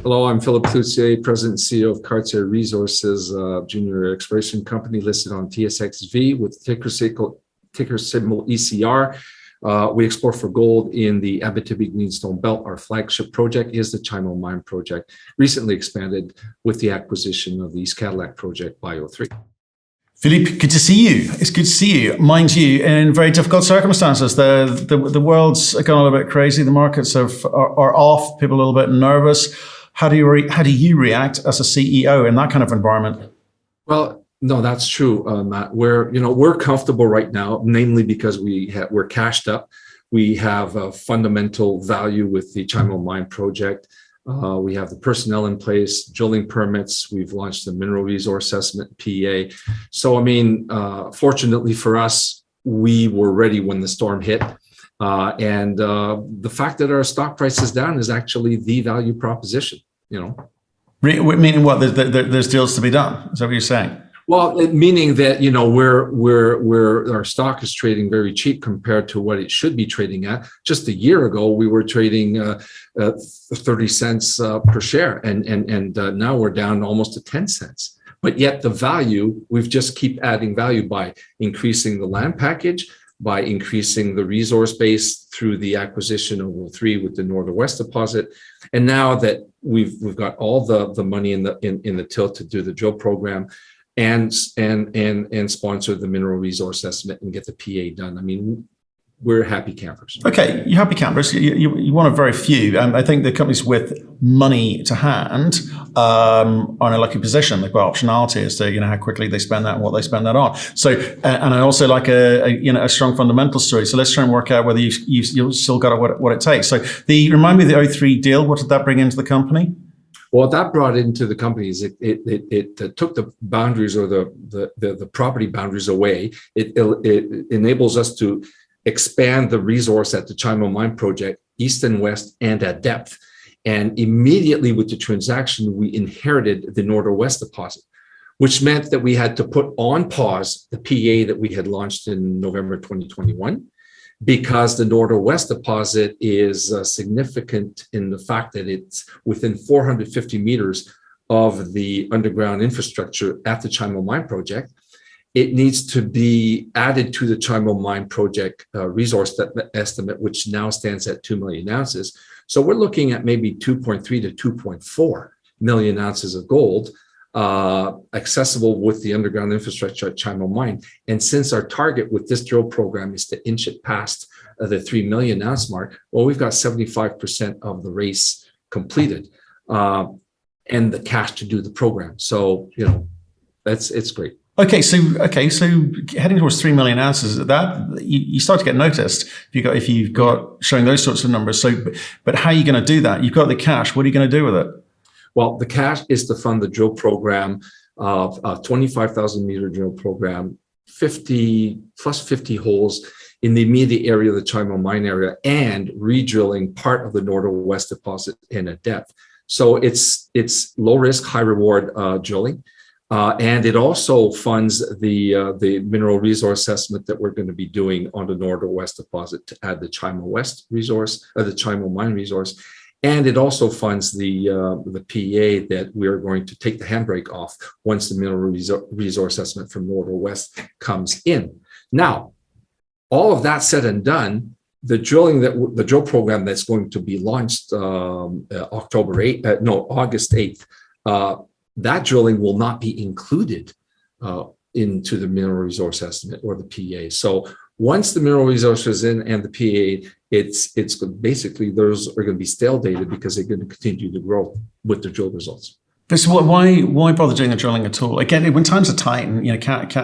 Hello, I'm Philippe Cloutier, President and CEO of Cartier Resources, junior exploration company listed on TSX-V with ticker symbol ECR. We explore for gold in the Abitibi-Greenstone Belt. Our flagship project is the Chimo Mine project, recently expanded with the acquisition of the East Cadillac project by O3. Philippe, good to see you. It's good to see you. Mind you, in very difficult circumstances. The world's gone a little bit crazy. The markets are off. People are a little bit nervous. How do you react as a CEO in that kind of environment? Well, no, that's true, Matt. We're comfortable right now, namely because we're cashed up. We have a fundamental value with the Chimo Mine project. We have the personnel in place, drilling permits. We've launched the mineral resource assessment, PEA. So, fortunately for us, we were ready when the storm hit. And the fact that our stock price is down is actually the value proposition, Meaning what? There's deals to be done. Is that what you're saying? Well, meaning that, our stock is trading very cheap compared to what it should be trading at. Just a year ago, we were trading 30 cents per share, and now we're down almost to 10 cents. But yet the value, we've just keep adding value by increasing the land package, by increasing the resource base through the acquisition of O3 with the North or West deposit. And now that we've got all the money in the till to do the drill program, and sponsor the mineral resource estimate and get the PEA done. We're happy campers. Okay, you're happy campers. You're one of very few. I think the companies with money to hand are in a lucky position. They've got optionality as to how quickly they spend that and what they spend that on. So, and I also like a strong fundamental story. So let's try and work out whether you've still got what it takes. So remind me of the O3 deal. What did that bring into the company? What that brought into the companies, it took the boundaries or the property boundaries away. It enables us to expand the resource at the Chimo Mine project, east and west, and at depth. And immediately with the transaction, we inherited the North or West deposit, which meant that we had to put on pause the PEA that we had launched in November 2021. Because the North or West deposit is significant in the fact that it's within 450 meters of the underground infrastructure at the Chimo Mine project. It needs to be added to the Chimo Mine project resource estimate, which now stands at 2 million ounces. So we're looking at maybe 2.3 to 2.4 million ounces of gold accessible with the underground infrastructure at Chimo Mine. And since our target with this drill program is to inch it past the 3 million ounce mark, well, we've got 75% of the race completed and the cash to do the program. So, it's great. Okay, so heading towards 3 million ounces, that you start to get noticed if you've got showing those sorts of numbers. So, but how are you going to do that? You've got the cash. What are you going to do with it? Well, the cash is to fund the drill program of a 25,000 meter drill program, 50 holes in the immediate area of the Chimo Mine area, and re-drilling part of the North or West deposit in a depth. So it's low risk, high reward drilling. And it also funds the mineral resource assessment that we're going to be doing on the North or West deposit to add the Chimo West resource, the Chimo Mine resource. And it also funds the PEA that we're going to take the handbrake off once the mineral resource estimate from North or West comes in. Now, all of that said and done, the drill program that's going to be launched August 8th, that drilling will not be included into the mineral resource estimate or the PEA. So once the mineral resource is in and the PEA, it's basically those are going to be stale data because they're going to continue to grow with the drill results. But so why bother doing the drilling at all? Again, when times are tight and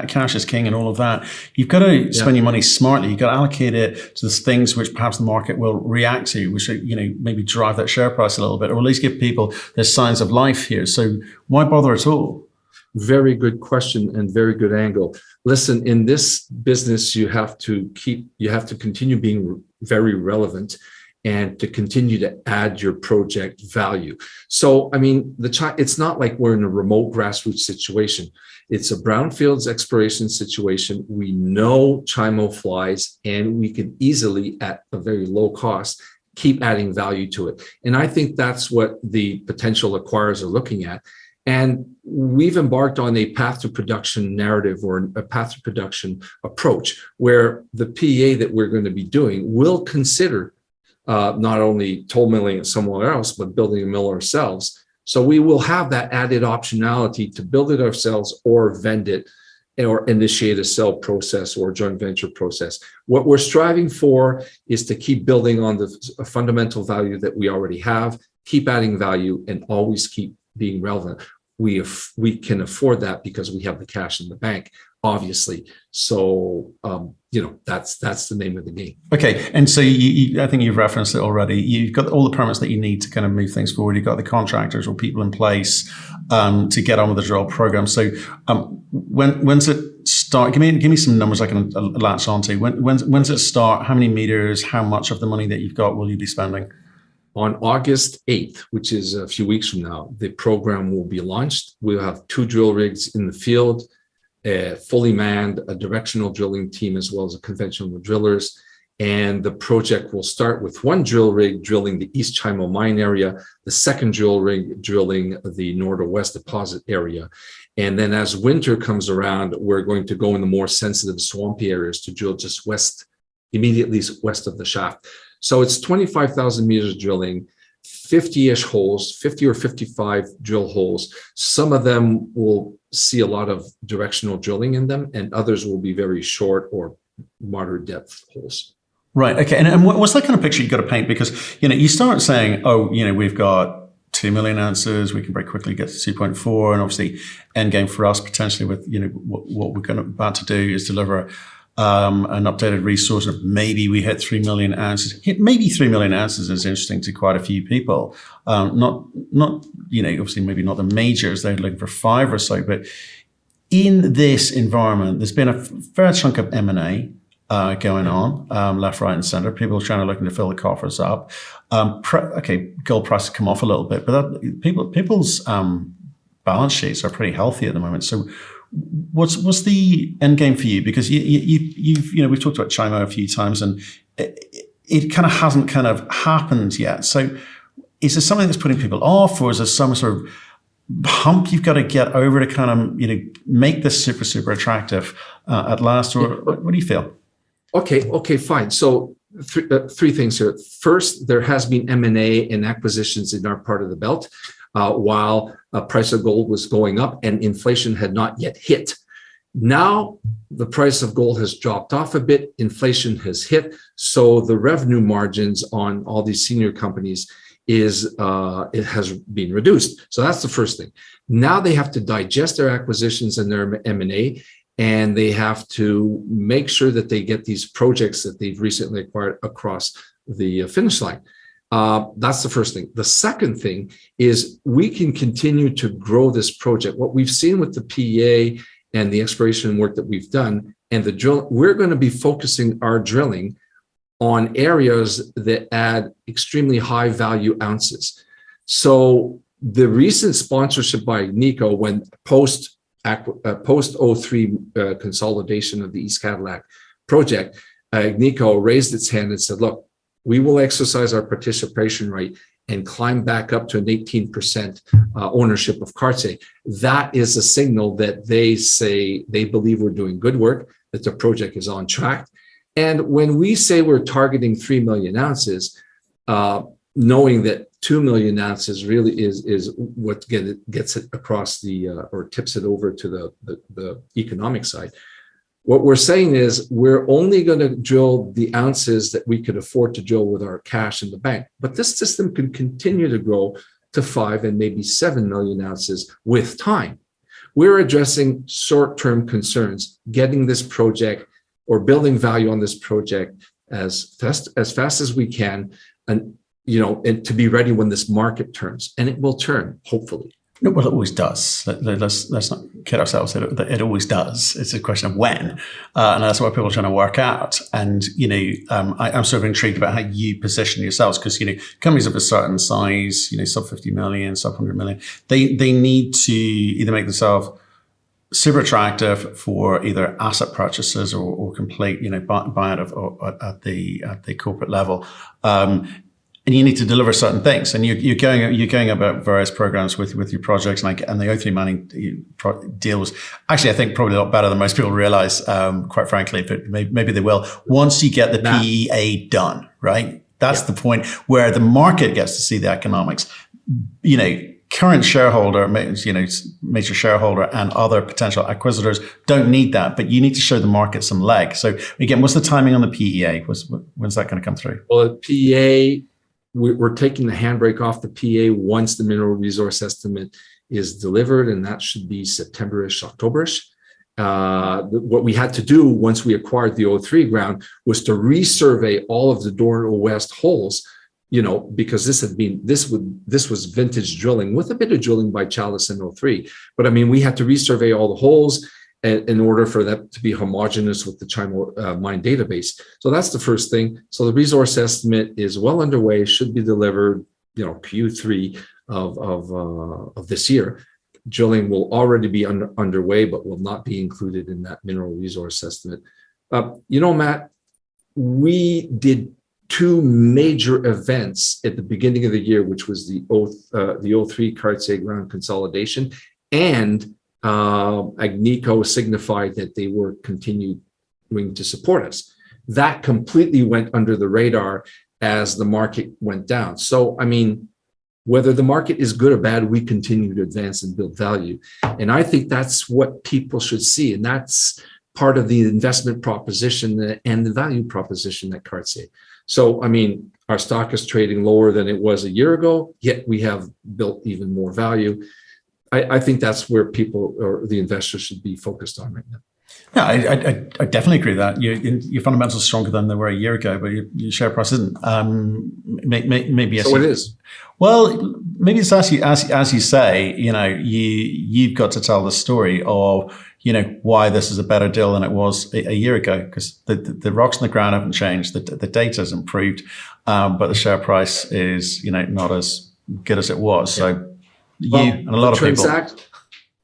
cash is king and all of that, you've got to spend your money smartly. You've got to allocate it to the things which perhaps the market will react to, which maybe drive that share price a little bit, or at least give people the signs of life here. So why bother at all? Very good question and very good angle. Listen, in this business, you have to continue being very relevant and to continue to add your project value. So, it's not like we're in a remote grassroots situation. It's a brownfields exploration situation. We know Chimo flies, and we can easily, at a very low cost, keep adding value to it. And I think that's what the potential acquirers are looking at. And we've embarked on a path to production narrative, or a path to production approach, where the PEA that we're going to be doing will consider not only toll milling it somewhere else, but building a mill ourselves. So we will have that added optionality to build it ourselves or vend it, or initiate a sell process or joint venture process. What we're striving for is to keep building on the fundamental value that we already have, keep adding value, and always keep being relevant. We can afford that because we have the cash in the bank, obviously. So, that's the name of the game. Okay. And so I think you've referenced it already. You've got all the permits that you need to kind of move things forward. You've got the contractors or people in place to get on with the drill program. So when's it start? Give me some numbers I can latch onto. When's it start? How many meters? How much of the money that you've got will you be spending? On August 8th, which is a few weeks from now, the program will be launched. We'll have 2 drill rigs in the field, fully manned, a directional drilling team, as well as a conventional drillers. And the project will start with 1 drill rig drilling the East Chimo Mine area, the 2nd drill rig drilling the North or West deposit area. And then as winter comes around, we're going to go in the more sensitive swampy areas to drill just immediately west of the shaft. So it's 25,000 meters drilling, 50-ish holes, 50 or 55 drill holes. Some of them will see a lot of directional drilling in them, and others will be very short or moderate depth holes. Right. Okay. And what's that kind of picture you've got to paint? Because, you start saying, we've got 2 million ounces, we can very quickly get to 2.4. And obviously, Endgame for us potentially with, what we're about to do is deliver an updated resource of maybe we hit 3 million ounces. Maybe 3 million ounces is interesting to quite a few people. Not obviously maybe not the majors, they're looking for 5 or so, but in this environment, there's been a fair chunk of M&A going on, left, right, and center. People are trying to looking to fill the coffers up. Gold price has come off a little bit, but people's balance sheets are pretty healthy at the moment. So what's the end game for you? Because we've talked about Chimo a few times, and it kind of hasn't kind of happened yet. So is there something that's putting people off, or is there some sort of hump you've got to get over to kind of make this super, super attractive at last? Or what do you feel? Okay, fine. So 3 things here. First, there has been M&A and acquisitions in our part of the belt while price of gold was going up and inflation had not yet hit. Now the price of gold has dropped off a bit, inflation has hit, so the revenue margins on all these senior companies it has been reduced. So that's the first thing. Now they have to digest their acquisitions and their M&A, and they have to make sure that they get these projects that they've recently acquired across the finish line. That's the first thing. The second thing is we can continue to grow this project. What we've seen with the PEA and the exploration work that we've done and the drill, we're going to be focusing our drilling on areas that add extremely high value ounces. So the recent sponsorship by Agnico, when post 03 consolidation of the East Cadillac project, Agnico raised its hand and said, look, we will exercise our participation right and climb back up to an 18% ownership of Cartier. That is a signal that they say they believe we're doing good work, that the project is on track. And when we say we're targeting 3 million ounces, knowing that 2 million ounces really is what gets it across or tips it over to the economic side. What we're saying is we're only going to drill the ounces that we could afford to drill with our cash in the bank. But this system can continue to grow to 5 and maybe 7 million ounces with time. We're addressing short-term concerns, getting this project or building value on this project as fast as we can, and to be ready when this market turns, and it will turn, hopefully. No, well, it always does. Let's not kid ourselves. It always does. It's a question of when, and that's what people are trying to work out. And I'm sort of intrigued about how you position yourselves, because companies of a certain size, sub 50 million, sub 100 million, they need to either make themselves super attractive for either asset purchases or complete buyout at the corporate level. and you need to deliver certain things, and you're going about various programs with your projects, and the O3 mining deal was actually, I think, probably a lot better than most people realize, quite frankly, but maybe they will once you get the PEA done, right? That's the point where the market gets to see the economics. Current shareholder, major shareholder, and other potential acquisitors don't need that, but you need to show the market some leg. So again, what's the timing on the PEA? When's that going to come through? Well, the PEA, we're taking the handbrake off the PEA once the mineral resource estimate is delivered, and that should be September-ish, October-ish. What we had to do once we acquired the O3 ground was to resurvey all of the Dorno West holes, because this was vintage drilling with a bit of drilling by Chalice and O3. But I mean, we had to resurvey all the holes in order for that to be homogeneous with the Chimo Mine database. So that's the first thing. So the resource estimate is well underway, should be delivered, Q3 of this year. Drilling will already be underway, but will not be included in that mineral resource estimate. Matt, we did two major events at the beginning of the year, which was the O3 Cartier ground consolidation, and Agnico signified that they were continuing to support us. That completely went under the radar as the market went down. So, I mean, whether the market is good or bad, we continue to advance and build value. And I think that's what people should see. And that's part of the investment proposition and the value proposition at Cartier. So, I mean, our stock is trading lower than it was a year ago, yet we have built even more value. I think that's where people or the investors should be focused on right now. Yeah, I definitely agree with that. Your fundamentals are stronger than they were a year ago, but your share price isn't. Maybe so it is. Well, maybe it's as you say. You've got to tell the story of why this is a better deal than it was a year ago, because the rocks in the ground haven't changed. The data has improved, but the share price is not as good as it was. So and a lot of people.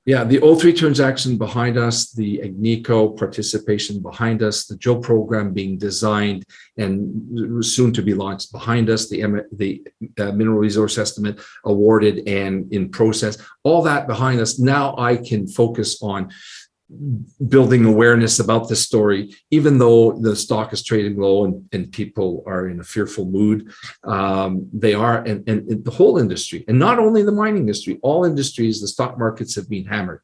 Yeah, the O3 transaction behind us, the Agnico participation behind us, the drill program being designed and soon to be launched behind us, the mineral resource estimate awarded and in process, all that behind us. Now I can focus on building awareness about this story, even though the stock is trading low and people are in a fearful mood. They are, and the whole industry, and not only the mining industry, all industries, the stock markets have been hammered.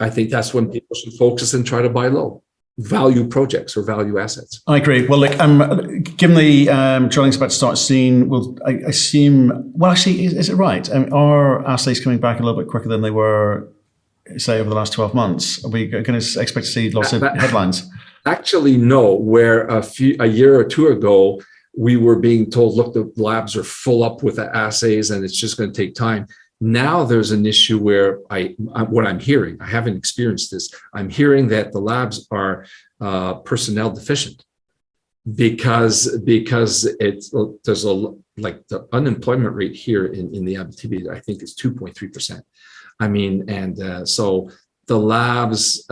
I think that's when people should focus and try to buy low value projects or value assets. I agree. Well, given the drilling's about to start soon, I assume, well, actually, is it right? Are assays coming back a little bit quicker than they were, say, over the last 12 months? Are we going to expect to see lots of headlines? Actually, no. Where a year or two ago, we were being told, look, the labs are full up with the assays and it's just going to take time. Now there's an issue where what I'm hearing, I haven't experienced this, I'm hearing that the labs are personnel deficient because there's like the unemployment rate here in the Abitibi, I think is 2.3%. I mean, and so the labs,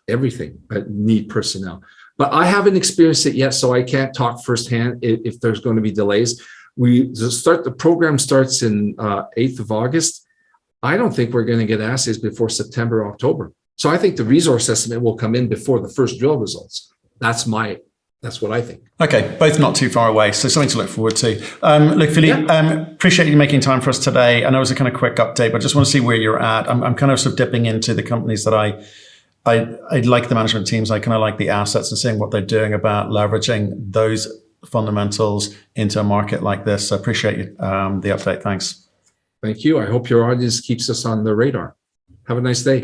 everything need personnel. But I haven't experienced it yet, so I can't talk firsthand if there's going to be delays. The program starts in 8th of August. I don't think we're going to get assays before September, October. So I think the resource estimate will come in before the first drill results. That's what I think. Okay, both not too far away, so something to look forward to. Look, Philippe, appreciate you making time for us today. I know it was a kind of quick update, but I just want to see where you're at. I'm kind of sort of dipping into the companies that I like the management teams. I kind of like the assets and seeing what they're doing about leveraging those fundamentals into a market like this. So appreciate you, the update. Thanks. Thank you. I hope your audience keeps us on the radar. Have a nice day.